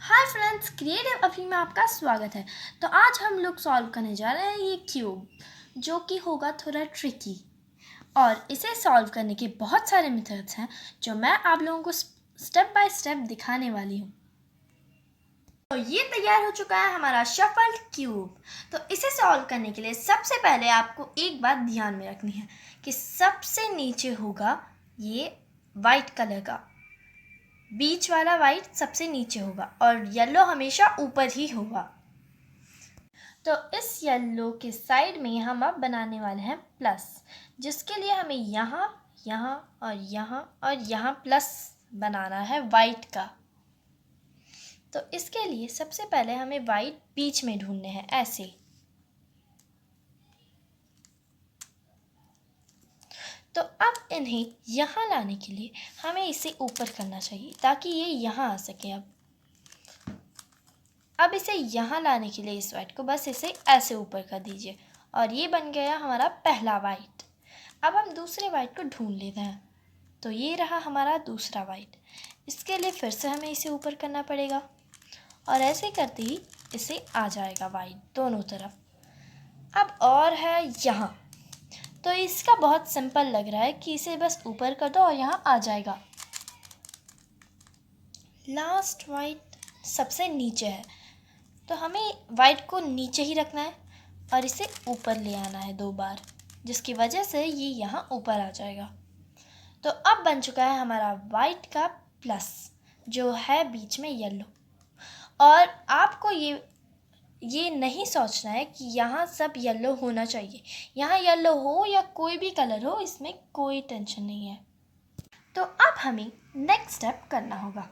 Hi friends, creative अभी में आपका स्वागत है। तो आज हम लोग सॉल्व करने जा रहे हैं ये क्यूब, जो कि होगा थोड़ा ट्रिकी। और इसे सॉल्व करने के बहुत सारे मेथड्स हैं जो मैं आप लोगों को स्टेप बाय स्टेप दिखाने वाली हूँ। तो ये तैयार हो चुका है हमारा शफल क्यूब। तो इसे सॉल्व करने के लिए सबसे पहले आपको एक बात ध्यान में रखनी है कि सबसे नीचे होगा ये वाइट कलर का, बीच वाला वाइट सबसे नीचे होगा और येलो हमेशा ऊपर ही होगा। तो इस येलो के साइड में हम अब बनाने वाले हैं प्लस, जिसके लिए हमें यहाँ यहाँ और यहाँ और यहाँ प्लस बनाना है वाइट का। तो इसके लिए सबसे पहले हमें वाइट बीच में ढूंढने हैं ऐसे। तो अब इन्हें यहाँ लाने के लिए हमें इसे ऊपर करना चाहिए ताकि ये यहाँ आ सके। अब इसे यहाँ लाने के लिए इस वाइट को बस इसे ऐसे ऊपर कर दीजिए और ये बन गया हमारा पहला वाइट। अब हम दूसरे वाइट को ढूंढ लेते हैं। तो ये रहा हमारा दूसरा वाइट। इसके लिए फिर से हमें इसे ऊपर करना पड़ेगा और ऐसे करते ही इसे आ जाएगा वाइट दोनों तरफ। अब और है यहाँ, तो इसका बहुत सिंपल लग रहा है कि इसे बस ऊपर कर दो और यहाँ आ जाएगा। लास्ट वाइट सबसे नीचे है, तो हमें वाइट को नीचे ही रखना है और इसे ऊपर ले आना है 2 बार, जिसकी वजह से ये यहाँ ऊपर आ जाएगा। तो अब बन चुका है हमारा वाइट का प्लस, जो है बीच में येलो। और आपको ये नहीं सोचना है कि यहाँ सब येलो होना चाहिए। यहाँ येलो हो या कोई भी कलर हो, इसमें कोई टेंशन नहीं है। तो अब हमें नेक्स्ट स्टेप करना होगा।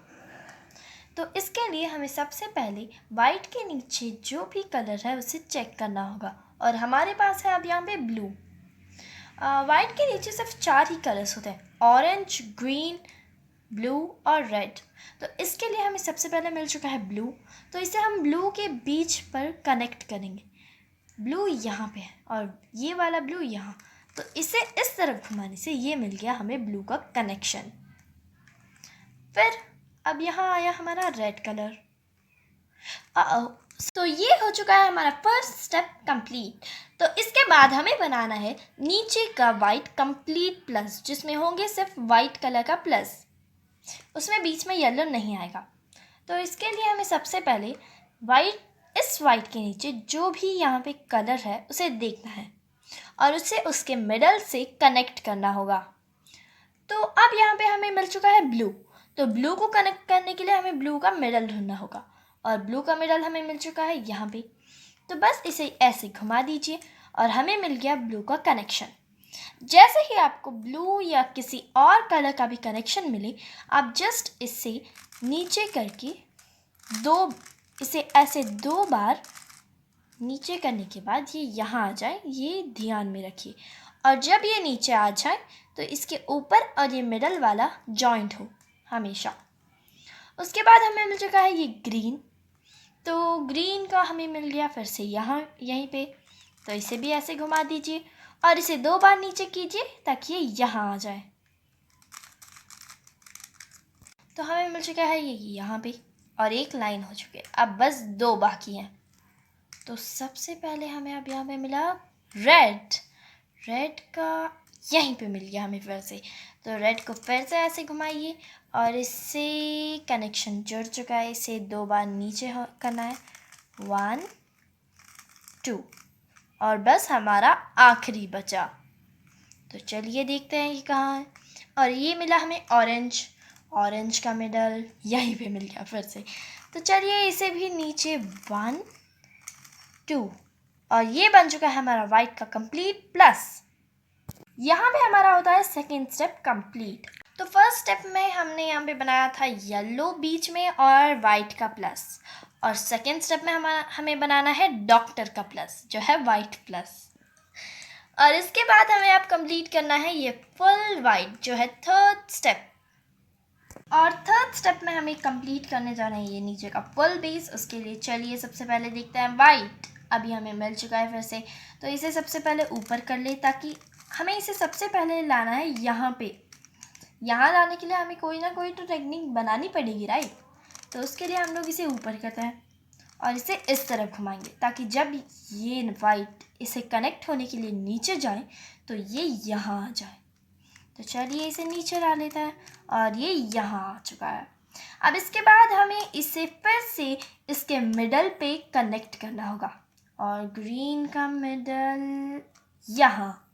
तो इसके लिए हमें सबसे पहले वाइट के नीचे जो भी कलर है उसे चेक करना होगा और हमारे पास है अब यहाँ पे ब्लू। वाइट के नीचे सिर्फ 4 ही कलर्स होते हैं, ऑरेंज, ग्रीन, ब्लू और रेड। तो इसके लिए हमें सबसे पहले मिल चुका है ब्लू, तो इसे हम ब्लू के बीच पर कनेक्ट करेंगे। ब्लू यहाँ पे है और ये वाला ब्लू यहाँ, तो इसे इस तरफ घुमाने से ये मिल गया हमें ब्लू का कनेक्शन। फिर अब यहाँ आया हमारा रेड कलर। तो ये हो चुका है हमारा फर्स्ट स्टेप कंप्लीट। तो इसके बाद हमें बनाना है नीचे का वाइट कंप्लीट प्लस, जिसमें होंगे सिर्फ वाइट कलर का प्लस, उसमें बीच में येलो नहीं आएगा। तो इसके लिए हमें सबसे पहले इस वाइट के नीचे जो भी यहाँ पे कलर है उसे देखना है और उसे उसके मिडल से कनेक्ट करना होगा। तो अब यहाँ पे हमें मिल चुका है ब्लू, तो ब्लू को कनेक्ट करने के लिए हमें ब्लू का मिडल ढूंढना होगा और ब्लू का मिडल हमें मिल चुका है यहाँ पे। तो बस इसे ऐसे घुमा दीजिए और हमें मिल गया ब्लू का कनेक्शन। जैसे ही आपको ब्लू या किसी और कलर का भी कनेक्शन मिले, आप जस्ट इससे नीचे करके इसे ऐसे 2 बार नीचे करने के बाद ये यहाँ आ जाए, ये ध्यान में रखिए। और जब ये नीचे आ जाए तो इसके ऊपर और ये मिडल वाला जॉइंट हो हमेशा। उसके बाद हमें मिल चुका है ये ग्रीन, तो ग्रीन का हमें मिल गया फिर से यहाँ यहीं पे, तो इसे भी ऐसे घुमा दीजिए और इसे 2 बार नीचे कीजिए ताकि ये यहाँ आ जाए। तो हमें मिल चुका है ये यहाँ पे और एक लाइन हो चुकी है। अब बस 2 बाकी हैं। तो सबसे पहले हमें अब यहाँ पे मिला रेड का यहीं पे मिल गया हमें फिर से। तो रेड को फिर से ऐसे घुमाइए और इससे कनेक्शन जुड़ चुका है, इसे 2 बार नीचे करना है, 1 2 और बस हमारा आखिरी बचा। तो चलिए देखते हैं ये कहाँ है। और ये मिला हमें ऑरेंज का मिडल यहीं पे मिल गया फिर से। तो चलिए इसे भी नीचे 1 2 और ये बन चुका है हमारा वाइट का कंप्लीट प्लस। यहाँ पे हमारा होता है सेकेंड स्टेप कंप्लीट। तो फर्स्ट स्टेप में हमने यहाँ पे बनाया था येलो बीच में और वाइट का प्लस, और सेकेंड स्टेप में हमें बनाना है डॉक्टर का प्लस, जो है वाइट प्लस। और इसके बाद हमें अब कंप्लीट करना है ये फुल वाइट, जो है थर्ड स्टेप। और थर्ड स्टेप में हमें कंप्लीट करने जाना है ये नीचे का फुल बेस। उसके लिए चलिए सबसे पहले देखते हैं वाइट। अभी हमें मिल चुका है फिर से, तो इसे सबसे पहले ऊपर कर ले, ताकि हमें इसे सबसे पहले लाना है यहाँ पे। यहाँ लाने के लिए हमें कोई ना कोई तो टेक्निक बनानी पड़ेगी, राइट। तो उसके लिए हम लोग इसे ऊपर करते हैं और इसे इस तरफ घुमाएंगे ताकि जब ये वाइट इसे कनेक्ट होने के लिए नीचे जाए तो ये यहाँ आ जाए। तो चलिए इसे नीचे ला लेते हैं और ये यहाँ आ चुका है। अब इसके बाद हमें इसे फिर से इसके मिडल पे कनेक्ट करना होगा और ग्रीन का मिडल यहाँ,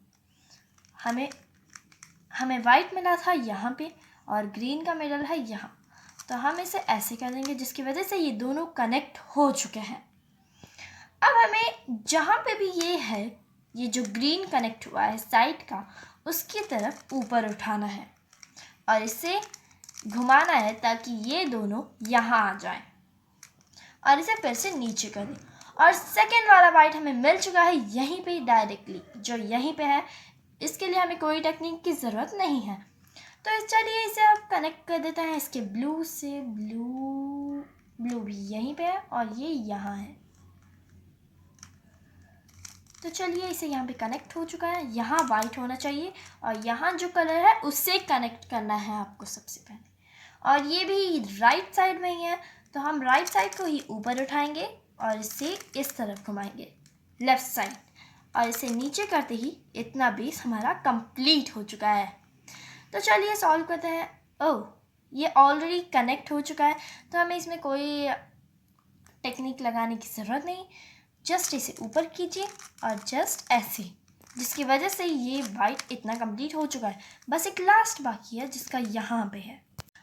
हमें वाइट मिला था यहाँ पे और ग्रीन का मिडल है यहाँ। तो हम इसे ऐसे कर देंगे जिसकी वजह से ये दोनों कनेक्ट हो चुके हैं। अब हमें जहाँ पे भी ये है, ये जो ग्रीन कनेक्ट हुआ है साइड का, उसकी तरफ ऊपर उठाना है और इसे घुमाना है ताकि ये दोनों यहाँ आ जाएं और इसे फिर से नीचे कर दें। और सेकेंड वाला वाइट हमें मिल चुका है यहीं पे डायरेक्टली, जो यहीं पे है। इसके लिए हमें कोई टेक्निक की ज़रूरत नहीं है। तो चलिए इसे अब कनेक्ट कर देते हैं इसके ब्लू से। ब्लू भी यहीं पे है और ये यहाँ है। तो चलिए इसे यहाँ पे कनेक्ट हो चुका है। यहाँ वाइट होना चाहिए और यहाँ जो कलर है उससे कनेक्ट करना है आपको सबसे पहले। और ये भी राइट साइड में ही है, तो हम राइट साइड को ही ऊपर उठाएंगे और इसे इस तरफ घुमाएंगे लेफ़्ट साइड, और इसे नीचे करते ही इतना बेस हमारा कंप्लीट हो चुका है। तो चलिए सॉल्व करते हैं। ओह, ये ऑलरेडी कनेक्ट हो चुका है, तो हमें इसमें कोई टेक्निक लगाने की ज़रूरत नहीं। जस्ट इसे ऊपर कीजिए और जस्ट ऐसे, जिसकी वजह से ये वाइट इतना कंप्लीट हो चुका है। बस एक लास्ट बाकी है जिसका यहाँ पे है।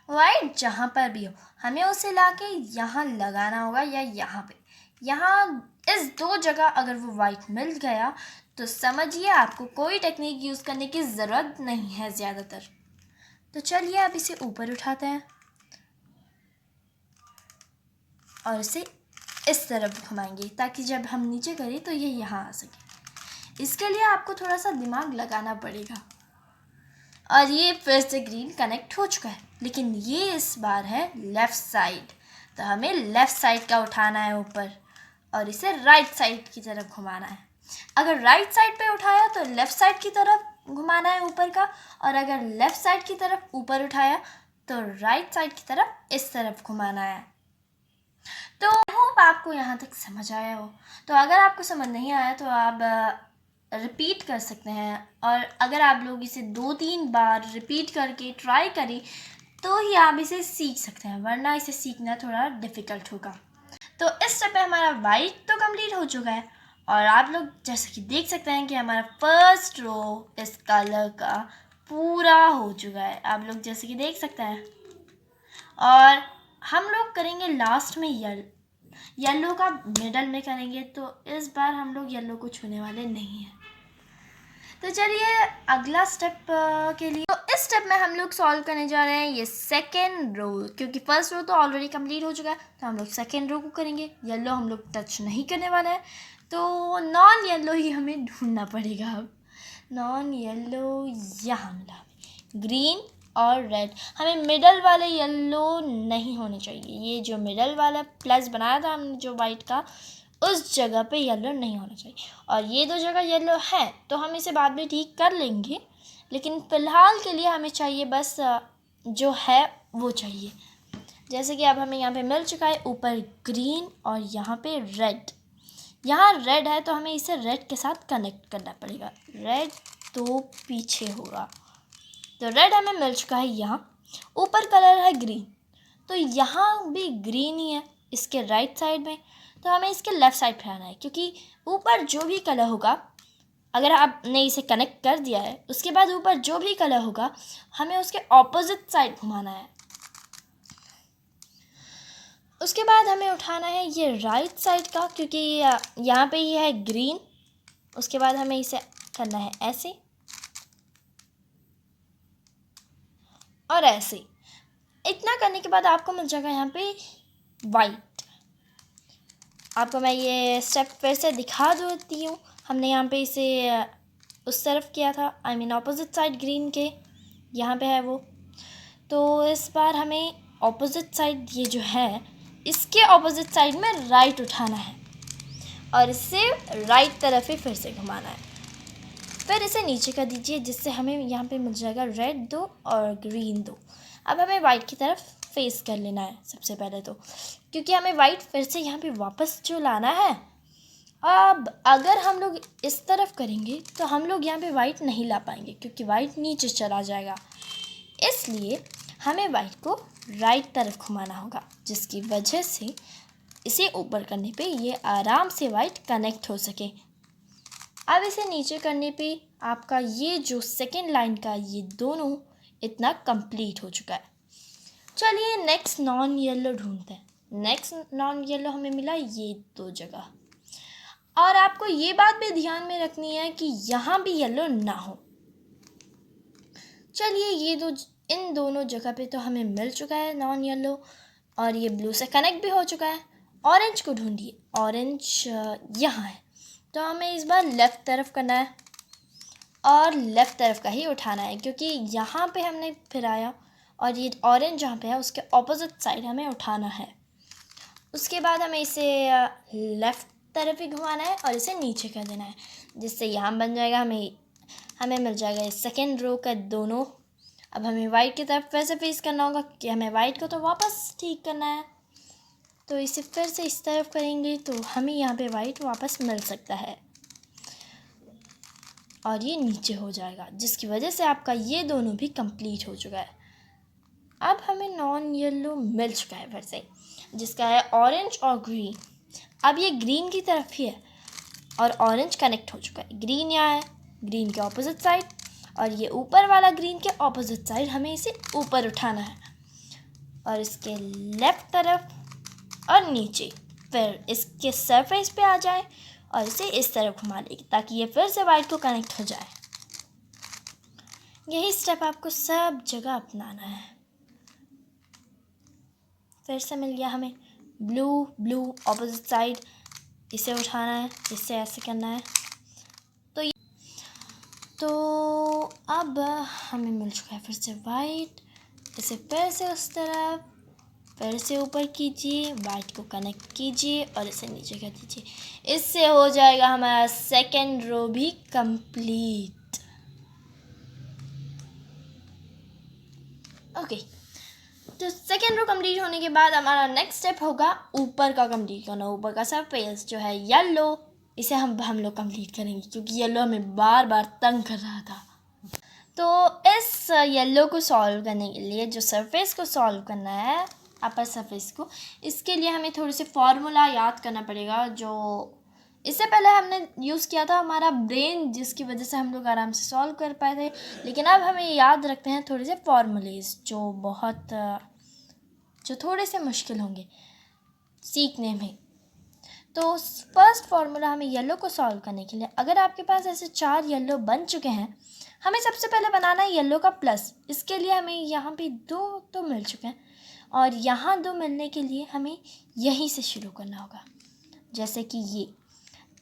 वाइट जहाँ पर भी हो हमें उसे लाके यहाँ लगाना होगा या यहाँ पे। यहाँ इस दो जगह अगर वो वाइट मिल गया तो समझिए आपको कोई टेक्निक यूज़ करने की ज़रूरत नहीं है ज़्यादातर। तो चलिए अब इसे ऊपर उठाते हैं और इसे इस तरफ घुमाएंगे ताकि जब हम नीचे करें तो ये यहाँ आ सके। इसके लिए आपको थोड़ा सा दिमाग लगाना पड़ेगा। और ये फिर से ग्रीन कनेक्ट हो चुका है, लेकिन ये इस बार है लेफ़्ट साइड, तो हमें लेफ़्ट साइड का उठाना है ऊपर और इसे राइट साइड की तरफ घुमाना है। अगर राइट साइड पे उठाया तो लेफ़्ट साइड की तरफ घुमाना है ऊपर का, और अगर लेफ़्ट साइड की तरफ ऊपर उठाया तो राइट साइड की तरफ इस तरफ घुमाना है। तो आई होप आपको यहाँ तक समझ आया हो। तो अगर आपको समझ नहीं आया तो आप रिपीट कर सकते हैं, और अगर आप लोग इसे 2-3 बार रिपीट करके ट्राई करें तो ही आप इसे सीख सकते हैं, वरना इसे सीखना थोड़ा डिफ़िकल्ट होगा। तो इस स्टेप में हमारा वाइट तो कंप्लीट हो चुका है और आप लोग जैसे कि देख सकते हैं कि हमारा फर्स्ट रो इस कलर का पूरा हो चुका है। आप लोग जैसे कि देख सकते हैं, और हम लोग करेंगे लास्ट में येलो का मिडल में करेंगे, तो इस बार हम लोग येलो को छूने वाले नहीं हैं। तो चलिए अगला स्टेप के लिए, तो इस स्टेप में हम लोग सॉल्व करने जा रहे हैं ये सेकेंड रो, क्योंकि फर्स्ट रो तो ऑलरेडी कंप्लीट हो चुका है, तो हम लोग सेकेंड रो को करेंगे। येलो हम लोग टच नहीं करने वाले हैं, तो नॉन येलो ही हमें ढूंढना पड़ेगा। अब नॉन येलो यहाँ मिला, ग्रीन और रेड। हमें मिडल वाले येलो नहीं होने चाहिए। ये जो मिडल वाला प्लस बनाया था हमने जो वाइट का, उस जगह पे येलो नहीं होना चाहिए। और ये दो जगह येलो है तो हम इसे बाद में ठीक कर लेंगे, लेकिन फ़िलहाल के लिए हमें चाहिए बस जो है वो चाहिए। जैसे कि अब हमें यहाँ पे मिल चुका है ऊपर ग्रीन और यहाँ पे रेड। यहाँ रेड है तो हमें इसे रेड के साथ कनेक्ट करना पड़ेगा। रेड तो पीछे होगा, तो रेड हमें मिल चुका है यहाँ। ऊपर कलर है ग्रीन, तो यहाँ भी ग्रीन ही है इसके राइट साइड में, तो हमें इसके लेफ़्ट साइड पे आना है, क्योंकि ऊपर जो भी कलर होगा, अगर आपने इसे कनेक्ट कर दिया है उसके बाद ऊपर जो भी कलर होगा हमें उसके ऑपोजिट साइड घुमाना है। उसके बाद हमें उठाना है ये राइट साइड का, क्योंकि यहाँ पे ये है ग्रीन। उसके बाद हमें इसे करना है ऐसे और ऐसे। इतना करने के बाद आपको मिल जाएगा यहाँ पे वाइट। आपको मैं ये स्टेप फिर से दिखा देती हूँ। हमने यहाँ पे इसे उस तरफ किया था, I mean opposite side green के, यहाँ पे है वो। तो इस बार हमें ऑपोजिट साइड ये जो है इसके ऑपोजिट साइड में राइट उठाना है और इसे राइट तरफ ही फिर से घुमाना है। फिर इसे नीचे कर दीजिए, जिससे हमें यहाँ पे मिल जाएगा रेड 2 और ग्रीन 2। अब हमें वाइट की तरफ फेस कर लेना है सबसे पहले तो, क्योंकि हमें वाइट फिर से यहाँ पे वापस जो लाना है। अब अगर हम लोग इस तरफ करेंगे तो हम लोग यहाँ पे वाइट नहीं ला पाएंगे, क्योंकि वाइट नीचे चला जाएगा। इसलिए हमें वाइट को राइट तरफ घुमाना होगा, जिसकी वजह से इसे ऊपर करने पे ये आराम से वाइट कनेक्ट हो सके। अब इसे नीचे करने पे आपका ये जो सेकेंड लाइन का ये दोनों इतना कंप्लीट हो चुका है। चलिए नेक्स्ट नॉन येलो ढूंढते हैं। नेक्स्ट नॉन येलो हमें मिला ये 2 जगह, और आपको ये बात भी ध्यान में रखनी है कि यहाँ भी येलो ना हो। चलिए इन दोनों जगह पे तो हमें मिल चुका है नॉन येलो, और ये ब्लू से कनेक्ट भी हो चुका है। ऑरेंज को ढूंढिए। ऑरेंज यहाँ है, तो हमें इस बार लेफ़्ट तरफ करना है और लेफ़्ट तरफ का ही उठाना है, क्योंकि यहाँ पे हमने फिराया और ये ऑरेंज जहाँ पे है उसके ऑपोजिट साइड हमें उठाना है। उसके बाद हमें इसे लेफ़्ट तरफ ही घुमाना है और इसे नीचे कर देना है, जिससे यहाँ बन जाएगा। हमें मिल जाएगा इस सेकेंड रो का दोनों। अब हमें वाइट की तरफ फिर से फेस करना होगा, क्योंकि हमें वाइट को तो वापस ठीक करना है। तो इसे फिर से इस तरफ करेंगे तो हमें यहाँ पे वाइट वापस मिल सकता है, और ये नीचे हो जाएगा, जिसकी वजह से आपका ये दोनों भी कंप्लीट हो चुका है। अब हमें नॉन येलो मिल चुका है फिर से, जिसका है ऑरेंज और ग्रीन। अब ये ग्रीन की तरफ ही है और ऑरेंज कनेक्ट हो चुका है। ग्रीन यहाँ है, ग्रीन के ऑपोजिट साइड, और ये ऊपर वाला ग्रीन के ऑपोजिट साइड हमें इसे ऊपर उठाना है और इसके लेफ़्ट तरफ और नीचे, फिर इसके सरफेस पे आ जाए और इसे इस तरफ घुमा लेगी, ताकि ये फिर से वाइट को कनेक्ट हो जाए। यही स्टेप आपको सब जगह अपनाना है। फिर से मिल गया हमें ब्लू ऑपोजिट साइड, इसे उठाना है, इससे ऐसे करना है। तो अब हमें मिल चुका है फिर से वाइट। इसे फिर से उस तरफ, फिर से ऊपर कीजिए, वाइट को कनेक्ट कीजिए और इसे नीचे कर दीजिए। इससे हो जाएगा हमारा सेकेंड रो भी कंप्लीट। ओके, तो सेकेंड रो कंप्लीट होने के बाद हमारा नेक्स्ट स्टेप होगा ऊपर का कंप्लीट करना। ऊपर का सरफेस जो है येलो, इसे हम लोग कंप्लीट करेंगे, क्योंकि येलो हमें बार बार तंग कर रहा था। तो इस येलो को सॉल्व करने के लिए, जो सरफेस को सॉल्व करना है, अपर सरफेस को, इसके लिए हमें थोड़े से फार्मूला याद करना पड़ेगा, जो इससे पहले हमने यूज़ किया था हमारा ब्रेन, जिसकी वजह से हम लोग आराम से सॉल्व कर पाए थे। लेकिन अब हमें याद रखते हैं थोड़े से फार्मूलेज, जो थोड़े से मुश्किल होंगे सीखने में। तो फर्स्ट फार्मूला हमें येलो को सॉल्व करने के लिए, अगर आपके पास ऐसे 4 येलो बन चुके हैं, हमें सबसे पहले बनाना है येलो का प्लस। इसके लिए हमें यहाँ पे 2 तो मिल चुके हैं, और यहाँ 2 मिलने के लिए हमें यहीं से शुरू करना होगा। जैसे कि ये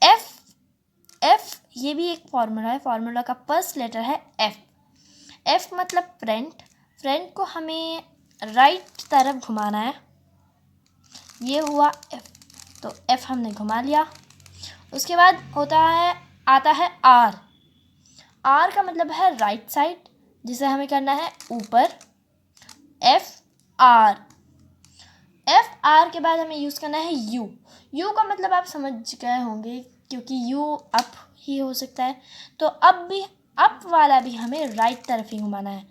एफ ये भी एक फार्मूला है। फार्मूला का फर्स्ट लेटर है एफ मतलब फ्रंट को हमें राइट तरफ घुमाना है। ये हुआ एफ, तो एफ हमने घुमा लिया। उसके बाद आता है आर का मतलब है राइट साइड, जिसे हमें करना है ऊपर। एफ आर के बाद हमें यूज़ करना है यू का मतलब आप समझ गए होंगे, क्योंकि यू अप ही हो सकता है। तो अप वाला भी हमें राइट तरफ ही घुमाना है।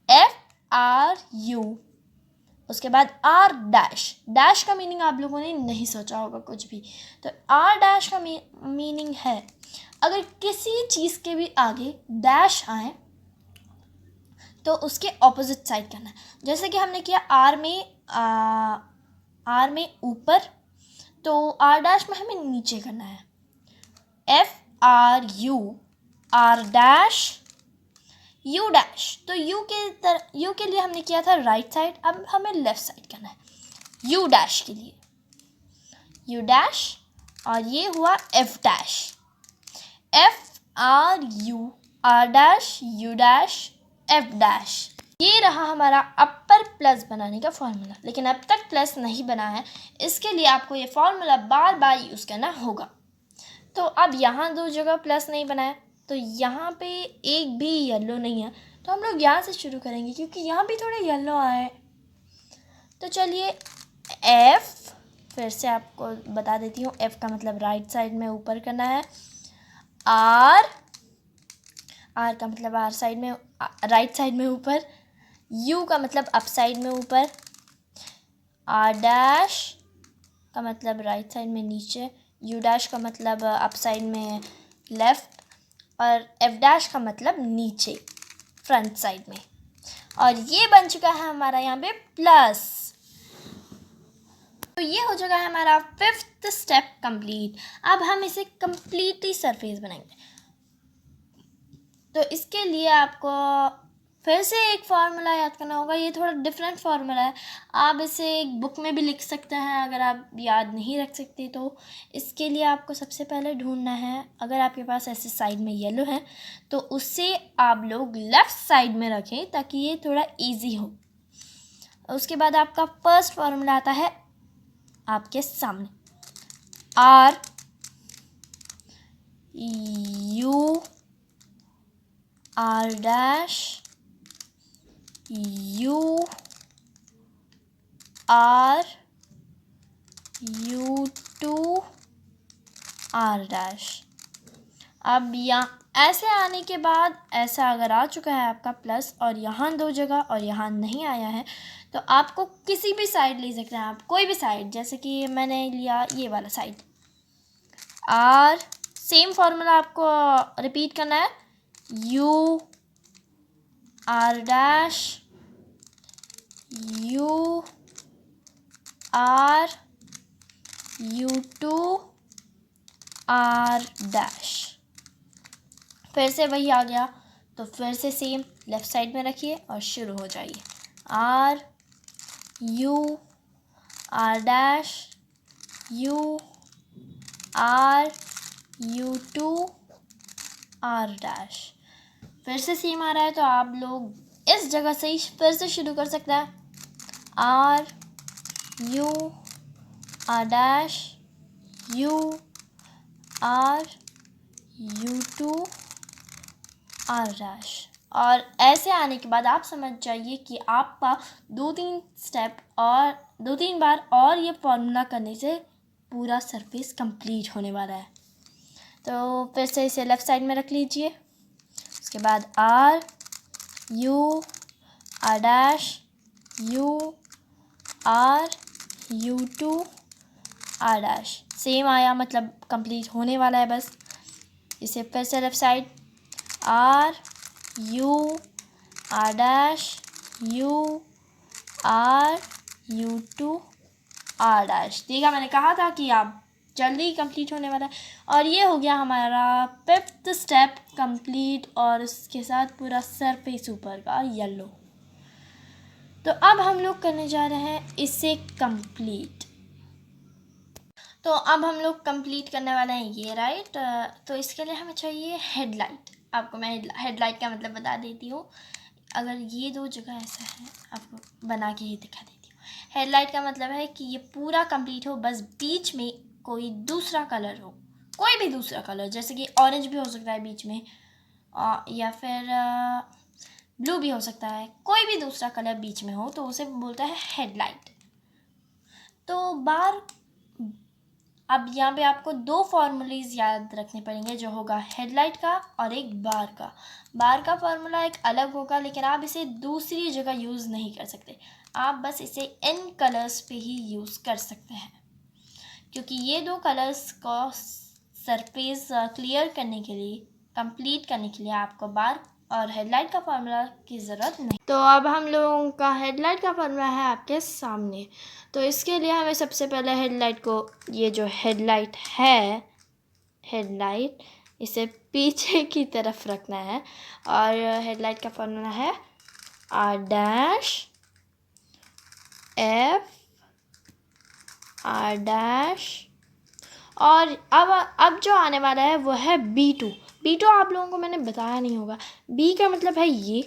FRU। उसके बाद R डैश का मीनिंग आप लोगों ने नहीं सोचा होगा कुछ भी। तो R डैश का मीनिंग है, अगर किसी चीज़ के भी आगे डैश आए तो उसके ऑपोजिट साइड करना है। जैसे कि हमने किया आर में ऊपर, तो आर डैश में हमें नीचे करना है। FRU, R dash U dash. तो यू के लिए हमने किया था राइट साइड, अब हमें लेफ्ट साइड करना है यू डैश के लिए। यू डैश, और ये हुआ F dash. FRU, R dash, U dash, F dash. ये रहा हमारा अपर प्लस बनाने का फॉर्मूला। लेकिन अब तक प्लस नहीं बना है, इसके लिए आपको ये फॉर्मूला बार बार यूज़ करना होगा। तो अब यहाँ 2 जगह प्लस नहीं बना है, तो यहाँ पे एक भी येलो नहीं है, तो हम लोग यहाँ से शुरू करेंगे, क्योंकि यहाँ भी थोड़े येलो आए। तो चलिए एफ, फिर से आपको बता देती हूँ, एफ का मतलब राइट साइड में ऊपर करना है, आर का मतलब आर साइड में राइट साइड में ऊपर, यू का मतलब अप साइड में ऊपर, आर डैश का मतलब राइट साइड में नीचे, यू डैश का मतलब अप साइड में लेफ़्ट, और एफ डैश का मतलब नीचे फ्रंट साइड में। और ये बन चुका है हमारा यहाँ पे प्लस। तो ये हो चुका है हमारा 5th स्टेप कंप्लीट। अब हम इसे कंप्लीटली सरफेस बनाएंगे। तो इसके लिए आपको फिर से एक फार्मूला याद करना होगा। ये थोड़ा डिफरेंट फार्मूला है, आप इसे एक बुक में भी लिख सकते हैं अगर आप याद नहीं रख सकते तो। इसके लिए आपको सबसे पहले ढूंढना है, अगर आपके पास ऐसे साइड में येलो है तो उससे आप लोग लेफ़्ट साइड में रखें ताकि ये थोड़ा इजी हो। उसके बाद आपका फर्स्ट फार्मूला आता है आपके सामने, R U R dash U R U two R dash. अब यहाँ ऐसे आने के बाद ऐसा अगर आ चुका है आपका प्लस और यहाँ 2 जगह और यहाँ नहीं आया है तो आपको किसी भी साइड ले सकते हैं आप, कोई भी साइड, जैसे कि मैंने लिया ये वाला साइड। आर सेम फार्मूला आपको रिपीट करना है, U R dash U R U two R dash. फिर से वही आ गया तो फिर से सेम लेफ़्ट साइड में रखिए और शुरू हो जाइए, R U R dash U R U two R dash. फिर से सेम आ रहा है तो आप लोग इस जगह से ही फिर से शुरू कर सकते हैं, R U R dash U R U two R dash. और ऐसे आने के बाद आप समझ जाइए कि आपका 2-3 स्टेप और 2-3 बार और ये फॉर्मूला करने से पूरा सरफेस कंप्लीट होने वाला है। तो फिर से इसे लेफ़्ट साइड में रख लीजिए। उसके बाद R U R dash U R U two R dash. Same आया, मतलब कंप्लीट होने वाला है बस। इसे फिर से left side, R U R dash U R U two R dash. देखा, मैंने कहा था कि आप जल्दी कंप्लीट होने वाला है। और ये हो गया हमारा 5th स्टेप कंप्लीट और उसके साथ पूरा सरफेस ऊपर का येलो। तो अब हम लोग करने जा रहे हैं इसे कंप्लीट। तो अब हम लोग कंप्लीट करने वाले हैं ये, राइट। तो इसके लिए हमें चाहिए हेडलाइट। आपको मैं हेडलाइट का मतलब बता देती हूँ। अगर ये 2 जगह ऐसा है, आपको बना के ही दिखा देती हूँ। हेडलाइट का मतलब है कि ये पूरा कंप्लीट हो, बस बीच में कोई दूसरा कलर हो, कोई भी दूसरा कलर, जैसे कि ऑरेंज भी हो सकता है बीच में, या फिर ब्लू भी हो सकता है। कोई भी दूसरा कलर बीच में हो तो उसे बोलता है हेडलाइट। तो बार अब यहाँ पे आपको 2 फार्मूलेज याद रखने पड़ेंगे, जो होगा हेडलाइट का और एक बार का। बार का फार्मूला एक अलग होगा, लेकिन आप इसे दूसरी जगह यूज़ नहीं कर सकते। आप बस इसे इन कलर्स पे ही यूज़ कर सकते हैं, क्योंकि ये 2 कलर्स को सरफेस क्लियर करने के लिए, कंप्लीट करने के लिए आपको बार और हेडलाइट का फार्मूला की ज़रूरत नहीं। तो अब हम लोगों का हेडलाइट का फार्मूला है आपके सामने। तो इसके लिए हमें सबसे पहले हेडलाइट को, ये जो हेडलाइट है, हेडलाइट इसे पीछे की तरफ रखना है। और हेडलाइट का फार्मूला है R dash F R dash. और अब जो आने वाला है वो है B2। B2 आप लोगों को मैंने बताया नहीं होगा। B का मतलब है ये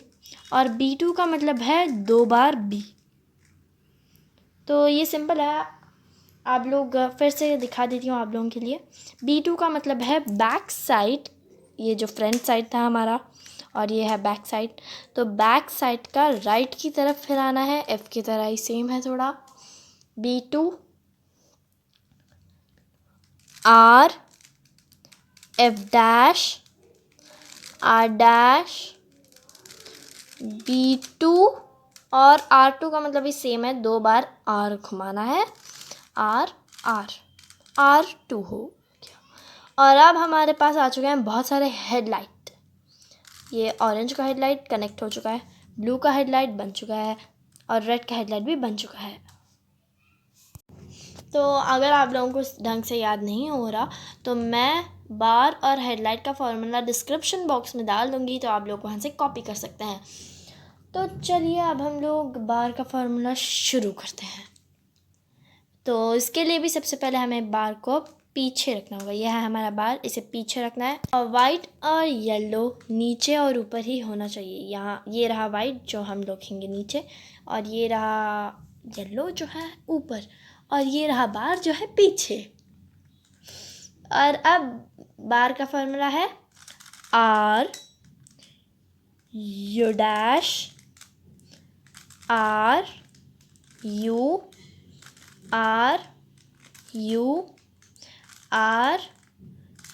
और B2 का मतलब है 2 बार B। तो ये सिंपल है, आप लोग फिर से दिखा देती हूँ आप लोगों के लिए। B2 का मतलब है बैक साइड, ये जो फ्रंट साइड था हमारा और ये है बैक साइड। तो बैक साइड का राइट की तरफ फिराना है, F की तरह ही सेम है थोड़ा। B2 R F dash R dash B2 और R2 का मतलब भी सेम है, 2 बार R घुमाना है, R R R2 हो गया। और अब हमारे पास आ चुके हैं बहुत सारे हेडलाइट। ये ऑरेंज का हेडलाइट कनेक्ट हो चुका है, ब्लू का हेडलाइट बन चुका है और रेड का हेडलाइट भी बन चुका है। तो अगर आप लोगों को ढंग से याद नहीं हो रहा तो मैं बार और हेडलाइट का फॉर्मूला डिस्क्रिप्शन बॉक्स में डाल दूँगी, तो आप लोग वहाँ से कॉपी कर सकते हैं। तो चलिए अब हम लोग बार का फार्मूला शुरू करते हैं। तो इसके लिए भी सबसे पहले हमें बार को पीछे रखना होगा। यह है हमारा बार, इसे पीछे रखना है और वाइट और येलो नीचे और ऊपर ही होना चाहिए। यहाँ ये रहा वाइट जो हम लिखेंगे नीचे, और ये रहा येलो जो है ऊपर, और ये रहा बार जो है पीछे। और अब बार का फार्मूला है R U dash R U R U R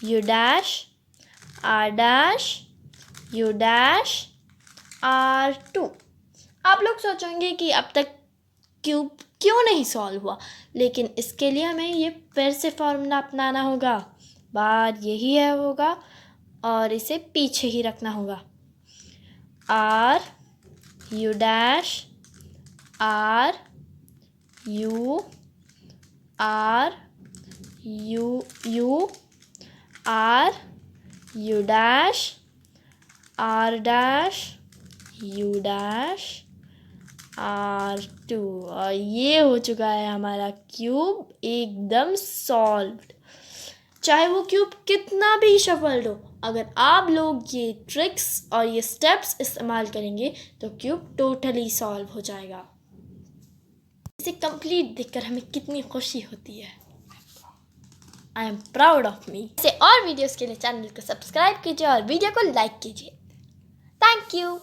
U dash R dash U dash R2। आप लोग सोचेंगे कि अब तक क्यूब क्यों नहीं सॉल्व हुआ, लेकिन इसके लिए हमें ये फिर से फॉर्मूला अपनाना होगा। बार यही है होगा और इसे पीछे ही रखना होगा। R U dash R U R U U R U dash R dash U dash R2। और ये हो चुका है हमारा क्यूब एकदम सॉल्व्ड। चाहे वो क्यूब कितना भी शफल्ड हो, अगर आप लोग ये ट्रिक्स और ये स्टेप्स इस्तेमाल करेंगे तो क्यूब टोटली सॉल्व हो जाएगा। इसे कंप्लीट देखकर हमें कितनी खुशी होती है। I am proud of me. ऐसे और वीडियोस के लिए चैनल को सब्सक्राइब कीजिए और वीडियो को लाइक कीजिए। Thank you.